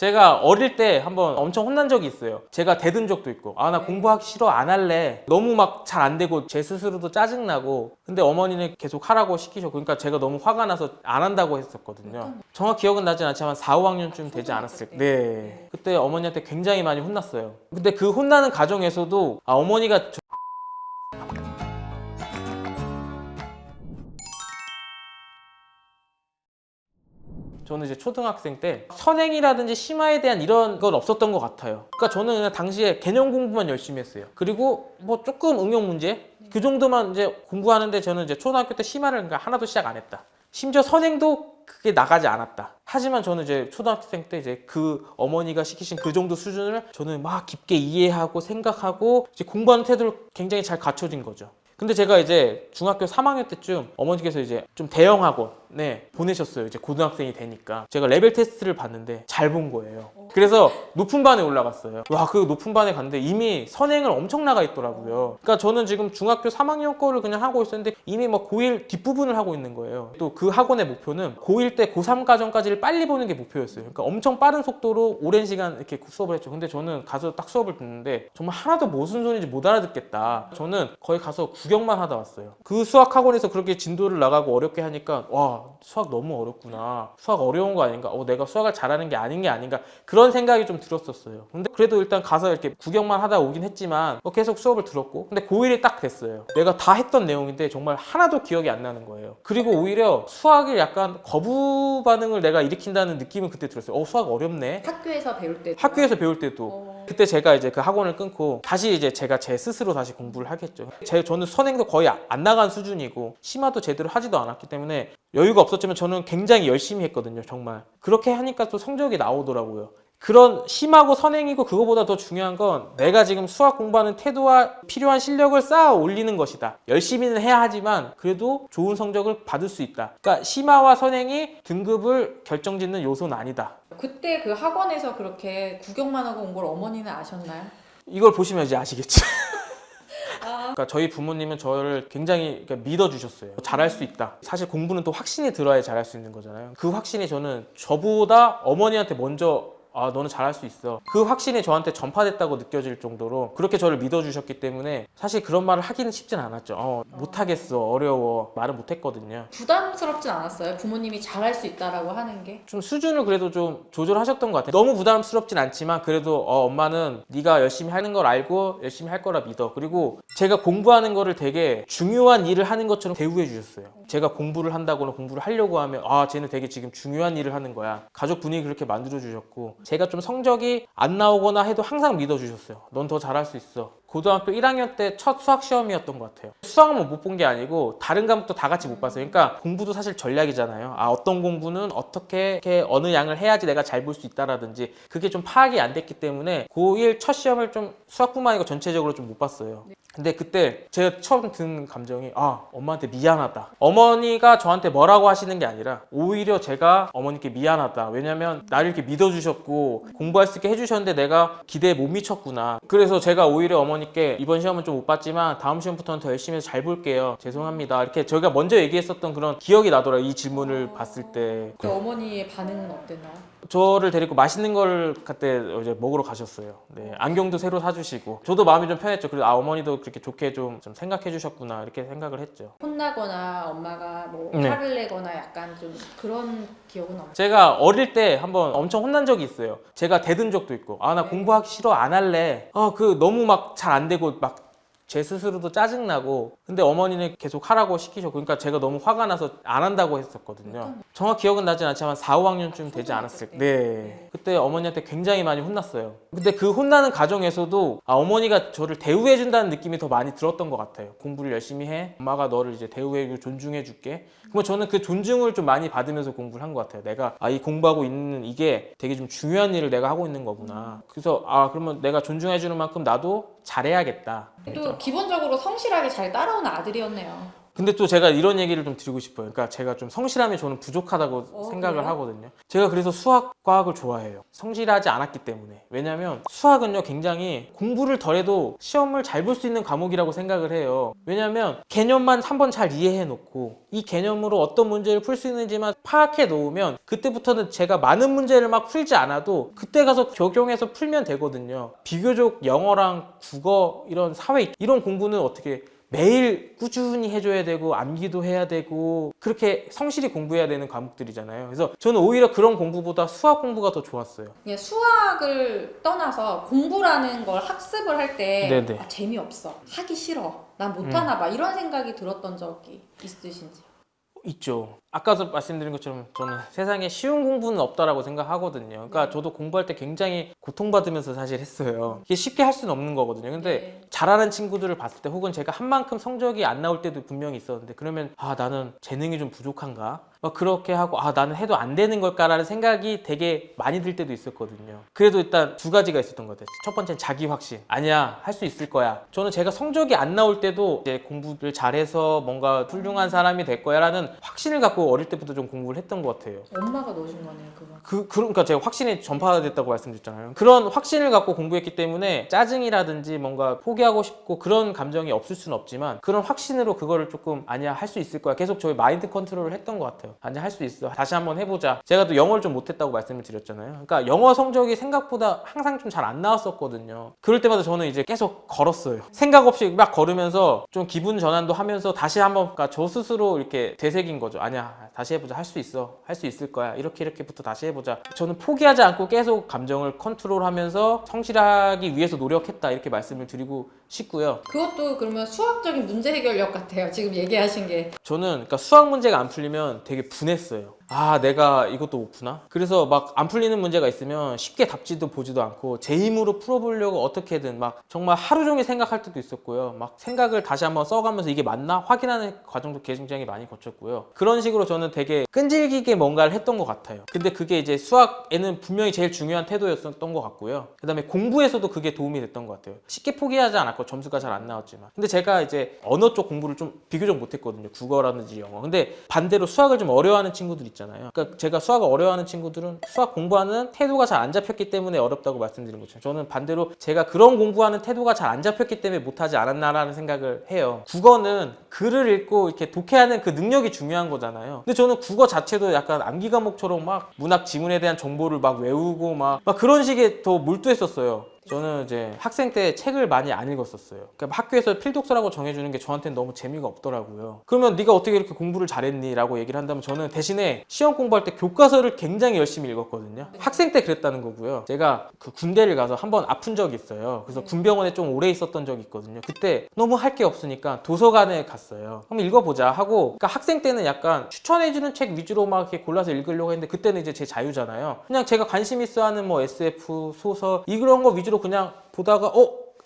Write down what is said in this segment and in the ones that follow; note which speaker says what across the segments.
Speaker 1: 제가 어릴 때 한번 엄청 혼난 적이 있어요. 제가 대든 적도 있고, 아, 나 공부하기 싫어, 안 할래. 너무 막 잘 안 되고 제 스스로도 짜증나고. 근데 어머니는 계속 하라고 시키셨고, 그러니까 제가 너무 화가 나서 안 한다고 했었거든요. 정확히 기억은 나진 않지만 4, 5학년쯤 되지 않았을까. 네. 그때 어머니한테 굉장히 많이 혼났어요. 근데 그 혼나는 과정에서도 어머니가 저는 이제 초등학생 때 선행이라든지 심화에 대한 이런 건 없었던 것 같아요. 그러니까 저는 그냥 당시에 개념 공부만 열심히 했어요. 그리고 뭐 조금 응용 문제 그 정도만 이제 공부하는데 저는 이제 초등학교 때 심화를 그러니까 하나도 시작 안 했다. 심지어 선행도 그게 나가지 않았다. 하지만 저는 이제 초등학생 때 이제 그 어머니가 시키신 그 정도 수준을 저는 막 깊게 이해하고 생각하고 이제 공부하는 태도를 굉장히 잘 갖춰진 거죠. 근데 제가 이제 중학교 3학년 때쯤 어머니께서 이제 좀 대형 학원에 보내셨어요. 이제 고등학생이 되니까. 제가 레벨 테스트를 봤는데 잘 본 거예요. 그래서 높은 반에 올라갔어요. 와, 그 높은 반에 갔는데 이미 선행을 엄청 나가 있더라고요. 그러니까 저는 지금 중학교 3학년 거를 그냥 하고 있었는데 이미 막 고1 뒷부분을 하고 있는 거예요. 또 그 학원의 목표는 고1 때 고3 과정까지를 빨리 보는 게 목표였어요. 그러니까 엄청 빠른 속도로 오랜 시간 이렇게 수업을 했죠. 근데 저는 가서 딱 수업을 듣는데 정말 하나도 무슨 소리인지 못 알아듣겠다. 저는 거기 가서 구경만 하다 왔어요. 그 수학 학원에서 그렇게 진도를 나가고 어렵게 하니까 와, 수학 너무 어렵구나. 수학 어려운 거 아닌가? 내가 수학을 잘하는 게 아닌가? 그런 생각이 좀 들었었어요. 근데 그래도 일단 가서 이렇게 구경만 하다 오긴 했지만 계속 수업을 들었고 근데 고1이 딱 됐어요. 내가 다 했던 내용인데 정말 하나도 기억이 안 나는 거예요. 그리고 오히려 수학을 약간 거부 반응을 내가 일으킨다는 느낌은 그때 들었어요. 수학 어렵네. 학교에서 배울 때도 그때 제가 이제 그 학원을 끊고 다시 이제 제가 제 스스로 다시 공부를 하겠죠. 저는 선행도 거의 안 나간 수준이고 심화도 제대로 하지도 않았기 때문에 여유가 없었지만 저는 굉장히 열심히 했거든요. 정말 그렇게 하니까 또 성적이 나오더라고요. 그런 심하고 선행이고 그거보다 더 중요한 건 내가 지금 수학 공부하는 태도와 필요한 실력을 쌓아 올리는 것이다. 열심히는 해야 하지만 그래도 좋은 성적을 받을 수 있다. 그러니까 심화와 선행이 등급을 결정짓는 요소는 아니다.
Speaker 2: 그때 그 학원에서 그렇게 구경만 하고 온 걸 어머니는 아셨나요?
Speaker 1: 이걸 보시면 이제 아시겠죠. 그러니까 저희 부모님은 저를 굉장히 믿어주셨어요. 잘할 수 있다. 사실 공부는 또 확신이 들어야 잘할 수 있는 거잖아요. 그 확신이 저는 저보다 어머니한테 먼저 너는 잘할 수 있어. 그 확신이 저한테 전파됐다고 느껴질 정도로 그렇게 저를 믿어주셨기 때문에 사실 그런 말을 하기는 쉽진 않았죠. 못하겠어, 어려워. 말을 못했거든요.
Speaker 2: 부담스럽진 않았어요? 부모님이 잘할 수 있다라고 하는 게?
Speaker 1: 좀 수준을 그래도 좀 조절하셨던 것 같아요. 너무 부담스럽진 않지만 그래도 엄마는 네가 열심히 하는 걸 알고 열심히 할 거라 믿어. 그리고 제가 공부하는 거를 되게 중요한 일을 하는 것처럼 대우해 주셨어요. 제가 공부를 한다거나 공부를 하려고 하면 쟤는 되게 지금 중요한 일을 하는 거야. 가족 분위기 그렇게 만들어 주셨고 제가 좀 성적이 안 나오거나 해도 항상 믿어주셨어요. 넌 더 잘할 수 있어. 고등학교 1학년 때 첫 수학 시험이었던 것 같아요. 수학은 못 본 게 아니고 다른 과목도 다 같이 못 봤어요. 그러니까 공부도 사실 전략이잖아요. 어떤 공부는 어떻게 어느 양을 해야지 내가 잘 볼 수 있다라든지 그게 좀 파악이 안 됐기 때문에 고1 첫 시험을 좀 수학뿐만 아니고 전체적으로 좀 못 봤어요. 근데 그때 제가 처음 든 감정이 엄마한테 미안하다. 어머니가 저한테 뭐라고 하시는 게 아니라 오히려 제가 어머니께 미안하다. 왜냐면 나를 이렇게 믿어주셨고 공부할 수 있게 해주셨는데 내가 기대에 못 미쳤구나. 그래서 제가 오히려 어머니께 이번 시험은 좀 못 봤지만 다음 시험부터는 더 열심히 해서 잘 볼게요. 죄송합니다. 이렇게 저희가 먼저 얘기했었던 그런 기억이 나더라고요. 이 질문을 봤을 때.
Speaker 2: 그 어머니의 반응은 어땠나요?
Speaker 1: 저를 데리고 맛있는 걸 그때 이제 먹으러 가셨어요. 네, 안경도 새로 사주시고 저도 마음이 좀 편했죠. 그리고 어머니도 그렇게 좋게 좀 생각해 주셨구나 이렇게 생각을 했죠.
Speaker 2: 혼나거나 엄마가 뭐
Speaker 1: 네.
Speaker 2: 화를 내거나 약간 좀 그런 기억은 없나요?
Speaker 1: 제가 어릴 때 한번 엄청 혼난 적이 있어요. 제가 대든 적도 있고 나 공부하기 싫어, 안 할래. 너무 막 잘 안 되고 막 제 스스로도 짜증나고 근데 어머니는 계속 하라고 시키셨고 그러니까 제가 너무 화가 나서 안 한다고 했었거든요. 정확히 기억은 나진 않지만 4, 5학년쯤 되지 않았을까. 네. 그때 어머니한테 굉장히 많이 혼났어요. 근데 그 혼나는 과정에서도 어머니가 저를 대우해 준다는 느낌이 더 많이 들었던 것 같아요. 공부를 열심히 해. 엄마가 너를 이제 대우해주고 존중해 줄게. 그러면 저는 그 존중을 좀 많이 받으면서 공부를 한 것 같아요. 내가 이 공부하고 있는 이게 되게 좀 중요한 일을 내가 하고 있는 거구나. 그래서 그러면 내가 존중해 주는 만큼 나도 잘해야겠다.
Speaker 2: 또 기본적으로 성실하게 잘 따라온 아들이었네요.
Speaker 1: 근데 또 제가 이런 얘기를 좀 드리고 싶어요. 그러니까 제가 좀 성실함이 저는 부족하다고 생각을
Speaker 2: 그래요?
Speaker 1: 하거든요. 제가 그래서 수학, 과학을 좋아해요. 성실하지 않았기 때문에. 왜냐면 수학은요, 굉장히 공부를 덜해도 시험을 잘 볼 수 있는 과목이라고 생각을 해요. 왜냐면 개념만 한번 잘 이해해 놓고 이 개념으로 어떤 문제를 풀 수 있는지만 파악해 놓으면 그때부터는 제가 많은 문제를 막 풀지 않아도 그때 가서 적용해서 풀면 되거든요. 비교적 영어랑 국어, 이런 사회, 이런 공부는 어떻게 매일 꾸준히 해줘야 되고 암기도 해야 되고 그렇게 성실히 공부해야 되는 과목들이잖아요. 그래서 저는 오히려 그런 공부보다 수학 공부가 더 좋았어요.
Speaker 2: 그냥 수학을 떠나서 공부라는 걸 학습을 할 때
Speaker 1: 네네.
Speaker 2: 재미없어, 하기 싫어, 난 못하나 봐, 이런 생각이 들었던 적이 있으신지?
Speaker 1: 있죠. 아까도 말씀드린 것처럼 저는 세상에 쉬운 공부는 없다라고 생각하거든요. 그러니까 저도 공부할 때 굉장히 고통받으면서 사실 했어요. 이게 쉽게 할 수는 없는 거거든요. 근데 잘하는 친구들을 봤을 때 혹은 제가 한 만큼 성적이 안 나올 때도 분명히 있었는데 그러면 아, 나는 재능이 좀 부족한가? 막 그렇게 하고 아, 나는 해도 안 되는 걸까라는 생각이 되게 많이 들 때도 있었거든요. 그래도 일단 두 가지가 있었던 것 같아요. 첫 번째는 자기 확신. 아니야, 할 수 있을 거야. 저는 제가 성적이 안 나올 때도 이제 공부를 잘해서 뭔가 훌륭한 사람이 될 거야라는 확신을 갖고 어릴 때부터 좀 공부를 했던 것 같아요.
Speaker 2: 엄마가 넣으신 거네요, 그거.
Speaker 1: 그러니까 제가 확신이 전파됐다고 말씀드렸잖아요. 그런 확신을 갖고 공부했기 때문에 짜증이라든지 뭔가 포기하고 싶고 그런 감정이 없을 수는 없지만 그런 확신으로 그거를 조금 아니야, 할 수 있을 거야. 계속 저희 마인드 컨트롤을 했던 것 같아요. 아니야, 할 수 있어. 다시 한번 해보자. 제가 또 영어를 좀 못했다고 말씀을 드렸잖아요. 그러니까 영어 성적이 생각보다 항상 좀 잘 안 나왔었거든요. 그럴 때마다 저는 이제 계속 걸었어요. 생각 없이 막 걸으면서 좀 기분 전환도 하면서 다시 한번, 그러니까 저 스스로 이렇게 되새긴 거죠. 아니야, 다시 해보자. 할 수 있어. 할 수 있을 거야. 이렇게부터 다시 해보자. 저는 포기하지 않고 계속 감정을 컨트롤하면서 성실하기 위해서 노력했다. 이렇게 말씀을 드리고 싶고요.
Speaker 2: 그것도 그러면 수학적인 문제 해결력 같아요, 지금 얘기하신 게.
Speaker 1: 저는 그러니까 수학 문제가 안 풀리면 되게 분했어요. 아, 내가 이것도 못 푸나? 그래서 막 안 풀리는 문제가 있으면 쉽게 답지도 보지도 않고 제 힘으로 풀어보려고 어떻게든 막 정말 하루 종일 생각할 때도 있었고요. 막 생각을 다시 한번 써가면서 이게 맞나? 확인하는 과정도 굉장히 많이 거쳤고요. 그런 식으로 저는 되게 끈질기게 뭔가를 했던 것 같아요. 근데 그게 이제 수학에는 분명히 제일 중요한 태도였던 것 같고요. 그 다음에 공부에서도 그게 도움이 됐던 것 같아요. 쉽게 포기하지 않았고 점수가 잘 안 나왔지만. 근데 제가 이제 언어 쪽 공부를 좀 비교적 못했거든요. 국어라든지 영어. 근데 반대로 수학을 좀 어려워하는 친구들 있잖아요. 그러니까 제가 수학을 어려워하는 친구들은 수학 공부하는 태도가 잘 안 잡혔기 때문에 어렵다고 말씀드린 거죠. 저는 반대로 제가 그런 공부하는 태도가 잘 안 잡혔기 때문에 못하지 않았나라는 생각을 해요. 국어는 글을 읽고 이렇게 독해하는 그 능력이 중요한 거잖아요. 근데 저는 국어 자체도 약간 암기 과목처럼 막 문학 지문에 대한 정보를 막 외우고 막 그런 식의 더 몰두했었어요. 저는 이제 학생 때 책을 많이 안 읽었었어요. 그러니까 학교에서 필독서라고 정해주는 게 저한테는 너무 재미가 없더라고요. 그러면 네가 어떻게 이렇게 공부를 잘했니? 라고 얘기를 한다면 저는 대신에 시험 공부할 때 교과서를 굉장히 열심히 읽었거든요. 학생 때 그랬다는 거고요. 제가 그 군대를 가서 한번 아픈 적이 있어요. 그래서 군병원에 좀 오래 있었던 적이 있거든요. 그때 너무 할 게 없으니까 도서관에 갔어요. 한번 읽어보자 하고, 그러니까 학생 때는 약간 추천해주는 책 위주로 막 이렇게 골라서 읽으려고 했는데 그때는 이제 제 자유잖아요. 그냥 제가 관심 있어 하는 뭐 SF, 소설 이런 거 위주로 그냥 보다가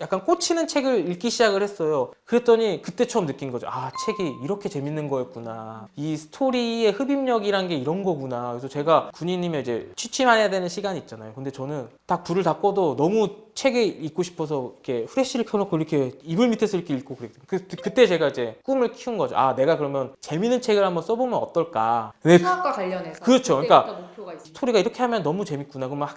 Speaker 1: 약간 꽂히는 책을 읽기 시작을 했어요. 그랬더니 그때 처음 느낀 거죠. 아, 책이 이렇게 재밌는 거였구나. 이 스토리의 흡입력이란 게 이런 거구나. 그래서 제가 군인이면 이제 취침해야 되는 시간이 있잖아요. 근데 저는 딱 불을 다 꺼도 너무 책을 읽고 싶어서 이렇게 후레쉬를 켜놓고 이렇게 이불 밑에서 이렇게 읽고 그랬어요. 그때 제가 이제 꿈을 키운 거죠. 아, 내가 그러면 재밌는 책을 한번 써보면 어떨까.
Speaker 2: 수학과 관련해서.
Speaker 1: 그렇죠. 그러니까
Speaker 2: 목표가 있습니다.
Speaker 1: 스토리가 이렇게 하면 너무 재밌구나. 그러면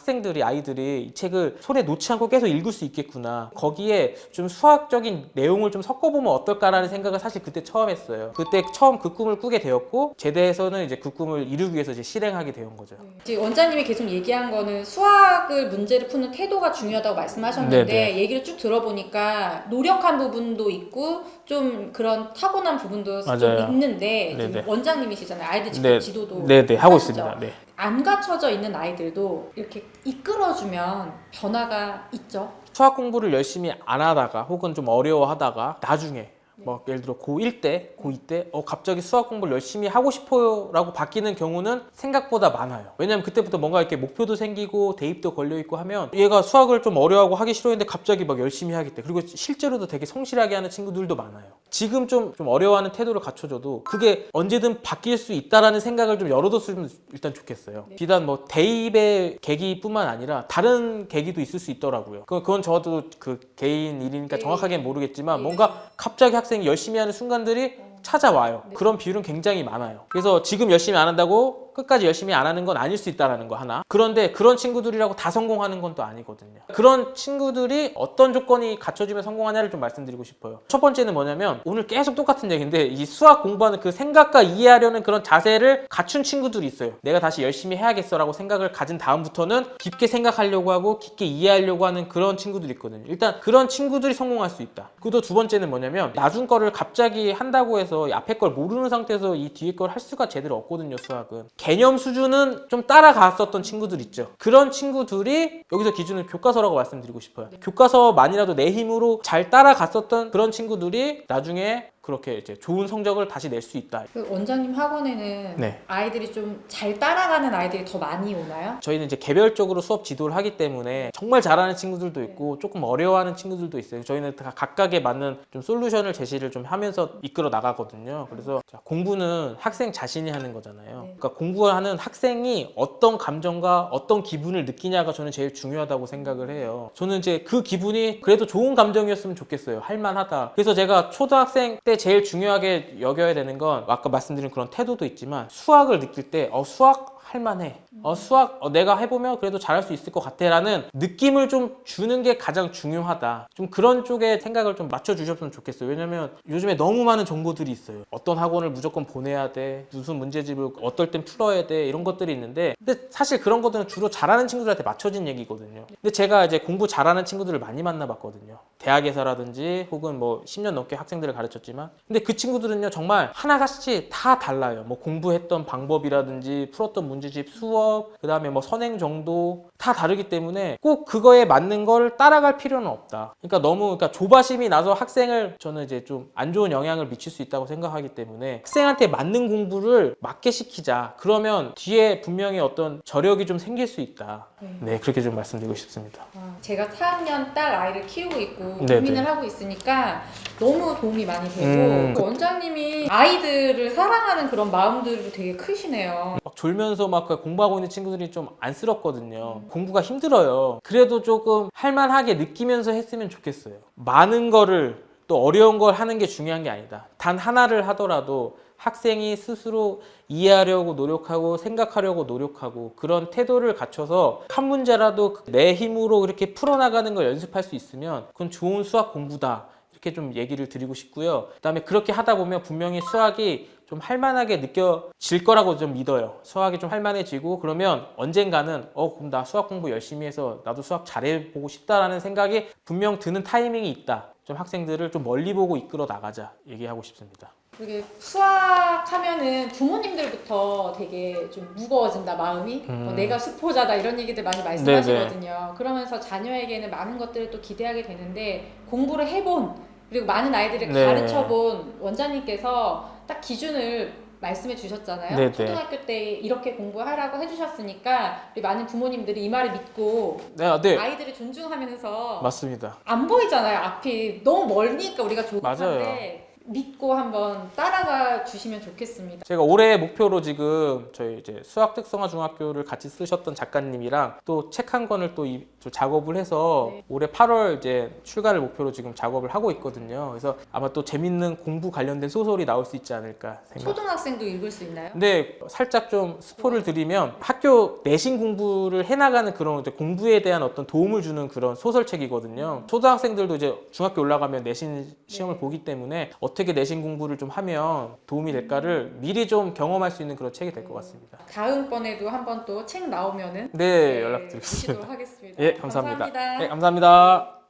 Speaker 1: 아이들이 이 책을 손에 놓지 않고 계속 읽을 수 있겠구나. 거기에 좀 수학적인 내용을 좀 섞어보면 어떨까라는 생각을 사실 그때 처음 했어요. 그때 처음 그 꿈을 꾸게 되었고 제대에서는 이제 그 꿈을 이루기 위해서 이제 실행하게 되는 거죠.
Speaker 2: 지금 원장님이 계속 얘기한 거는 수학을 문제를 푸는 태도가 중요하다고 말씀하셨는데
Speaker 1: 네네.
Speaker 2: 얘기를 쭉 들어보니까 노력한 부분도 있고 좀 그런 타고난 부분도 좀
Speaker 1: 맞아요.
Speaker 2: 있는데 지금
Speaker 1: 네네.
Speaker 2: 원장님이시잖아요. 아이들 직접
Speaker 1: 네.
Speaker 2: 지도도
Speaker 1: 네네, 하고
Speaker 2: 하시죠.
Speaker 1: 있습니다. 네.
Speaker 2: 안 갖춰져 있는 아이들도 이렇게 이끌어주면 변화가 있죠.
Speaker 1: 수학 공부를 열심히 안 하다가 혹은 좀 어려워하다가 나중에 뭐 예를 들어 고1 때, 고2 때 갑자기 수학 공부를 열심히 하고 싶어요 라고 바뀌는 경우는 생각보다 많아요. 왜냐면 그때부터 뭔가 이렇게 목표도 생기고 대입도 걸려있고 하면 얘가 수학을 좀 어려워하고 하기 싫어했는데 갑자기 막 열심히 하겠대. 그리고 실제로도 되게 성실하게 하는 친구들도 많아요. 지금 좀 어려워하는 태도를 갖춰줘도 그게 언제든 바뀔 수 있다라는 생각을 좀 열어뒀으면 일단 좋겠어요. 비단 뭐 대입의 계기뿐만 아니라 다른 계기도 있을 수 있더라고요. 그건 저도 그 개인 일이니까 정확하게는 모르겠지만 뭔가 갑자기 학생이 열심히 하는 순간들이 찾아와요.
Speaker 2: 네.
Speaker 1: 그런 비율은 굉장히 많아요. 그래서 지금 열심히 안 한다고 끝까지 열심히 안 하는 건 아닐 수 있다는 거 하나. 그런데 그런 친구들이라고 다 성공하는 건 또 아니거든요. 그런 친구들이 어떤 조건이 갖춰지면 성공하냐를 좀 말씀드리고 싶어요. 첫 번째는 뭐냐면 오늘 계속 똑같은 얘기인데 이 수학 공부하는 그 생각과 이해하려는 그런 자세를 갖춘 친구들이 있어요. 내가 다시 열심히 해야겠어라고 생각을 가진 다음부터는 깊게 생각하려고 하고 깊게 이해하려고 하는 그런 친구들이 있거든요. 일단 그런 친구들이 성공할 수 있다. 그리고 또 두 번째는 뭐냐면 나중 거를 갑자기 한다고 해서 이 앞에 걸 모르는 상태에서 이 뒤에 걸 할 수가 제대로 없거든요. 수학은. 개념 수준은 좀 따라갔었던 친구들 있죠. 그런 친구들이 여기서 기준은 교과서라고 말씀드리고 싶어요. 교과서만이라도 내 힘으로 잘 따라갔었던 그런 친구들이 나중에 그렇게 이제 좋은 성적을 다시 낼 수 있다.
Speaker 2: 그 원장님 학원에는
Speaker 1: 네.
Speaker 2: 아이들이 좀 잘 따라가는 아이들이 더 많이 오나요?
Speaker 1: 저희는 이제 개별적으로 수업 지도를 하기 때문에 정말 잘하는 친구들도 있고 조금 어려워하는 친구들도 있어요. 저희는 다 각각에 맞는 좀 솔루션을 제시를 좀 하면서 이끌어 나가거든요. 그래서 자, 공부는 학생 자신이 하는 거잖아요. 그러니까 공부하는 학생이 어떤 감정과 어떤 기분을 느끼냐가 저는 제일 중요하다고 생각을 해요. 저는 이제 그 기분이 그래도 좋은 감정이었으면 좋겠어요. 할만하다. 그래서 제가 초등학생 때 제일 중요하게 여겨야 되는 건 아까 말씀드린 그런 태도도 있지만 수학을 느낄 때 수학 할만해. 수학 내가 해보면 그래도 잘할 수 있을 것 같아 라는 느낌을 좀 주는 게 가장 중요하다. 좀 그런 쪽에 생각을 좀 맞춰주셨으면 좋겠어요. 왜냐면 요즘에 너무 많은 정보들이 있어요. 어떤 학원을 무조건 보내야 돼, 무슨 문제집을 어떨 땐 풀어야 돼, 이런 것들이 있는데 근데 사실 그런 것들은 주로 잘하는 친구들한테 맞춰진 얘기거든요. 근데 제가 이제 공부 잘하는 친구들을 많이 만나봤거든요. 대학에서라든지 혹은 뭐 10년 넘게 학생들을 가르쳤지만 근데 그 친구들은요 정말 하나같이 다 달라요. 뭐 공부했던 방법이라든지 풀었던 문제집 수업, 그 다음에 뭐 선행 정도 다 다르기 때문에 꼭 그거에 맞는 걸 따라갈 필요는 없다. 그러니까 조바심이 나서 학생을 저는 이제 좀 안 좋은 영향을 미칠 수 있다고 생각하기 때문에 학생한테 맞는 공부를 맞게 시키자. 그러면 뒤에 분명히 어떤 저력이 좀 생길 수 있다. 네, 그렇게 좀 말씀드리고 싶습니다.
Speaker 2: 제가 4학년 딸 아이를 키우고 있고
Speaker 1: 네네.
Speaker 2: 고민을 하고 있으니까 너무 도움이 많이 되고 원장님이 아이들을 사랑하는 그런 마음들이 되게 크시네요.
Speaker 1: 막 졸면서 막 공부하고 있는 친구들이 좀 안쓰럽거든요. 공부가 힘들어요. 그래도 조금 할만하게 느끼면서 했으면 좋겠어요. 많은 거를 또 어려운 걸 하는 게 중요한 게 아니다. 단 하나를 하더라도 학생이 스스로 이해하려고 노력하고 생각하려고 노력하고 그런 태도를 갖춰서 한 문제라도 내 힘으로 이렇게 풀어나가는 걸 연습할 수 있으면 그건 좋은 수학 공부다. 이렇게 좀 얘기를 드리고 싶고요. 그다음에 그렇게 하다 보면 분명히 수학이 좀 할만하게 느껴질 거라고 좀 믿어요. 수학이 좀 할만해지고 그러면 언젠가는 그럼 나 수학 공부 열심히 해서 나도 수학 잘해보고 싶다라는 생각이 분명 드는 타이밍이 있다. 좀 학생들을 좀 멀리 보고 이끌어 나가자 얘기하고 싶습니다.
Speaker 2: 그게 수학하면은 부모님들부터 되게 좀 무거워진다 마음이 내가 수포자다 이런 얘기들 많이 말씀하시거든요. 그러면서 자녀에게는 많은 것들을 또 기대하게 되는데 공부를 해본 그리고 많은 아이들을 가르쳐본 원장님께서 딱 기준을 말씀해 주셨잖아요.
Speaker 1: 네네.
Speaker 2: 초등학교 때 이렇게 공부하라고 해주셨으니까 우리 많은 부모님들이 이 말을 믿고
Speaker 1: 네.
Speaker 2: 아이들을 존중하면서
Speaker 1: 맞습니다.
Speaker 2: 안 보이잖아요. 앞이 너무 멀으니까 우리가
Speaker 1: 맞아요.
Speaker 2: 조급한데 믿고 한번 따라가 주시면 좋겠습니다.
Speaker 1: 제가 올해 목표로 지금 저희 이제 수학 특성화 중학교를 같이 쓰셨던 작가님이랑 또 책 한 권을 또 작업을 해서 올해 8월 이제 출간을 목표로 지금 작업을 하고 있거든요. 그래서 아마 또 재밌는 공부 관련된 소설이 나올 수 있지 않을까 생각.
Speaker 2: 초등학생도 읽을 수 있나요?
Speaker 1: 근데 살짝 좀 스포를 드리면 학교 내신 공부를 해나가는 그런 이제 공부에 대한 어떤 도움을 주는 그런 소설책이거든요. 초등학생들도 이제 중학교 올라가면 내신 시험을 보기 때문에 어떻게 내신 공부를 좀 하면 도움이 될까를 미리 좀 경험할 수 있는 그런 책이 될 것 같습니다.
Speaker 2: 다음번에도 한번 또 책 나오면은
Speaker 1: 네, 연락드리겠습니다.
Speaker 2: 보시도록 하겠습니다.
Speaker 1: 예, 감사합니다.
Speaker 2: 감사합니다.
Speaker 1: 네, 감사합니다.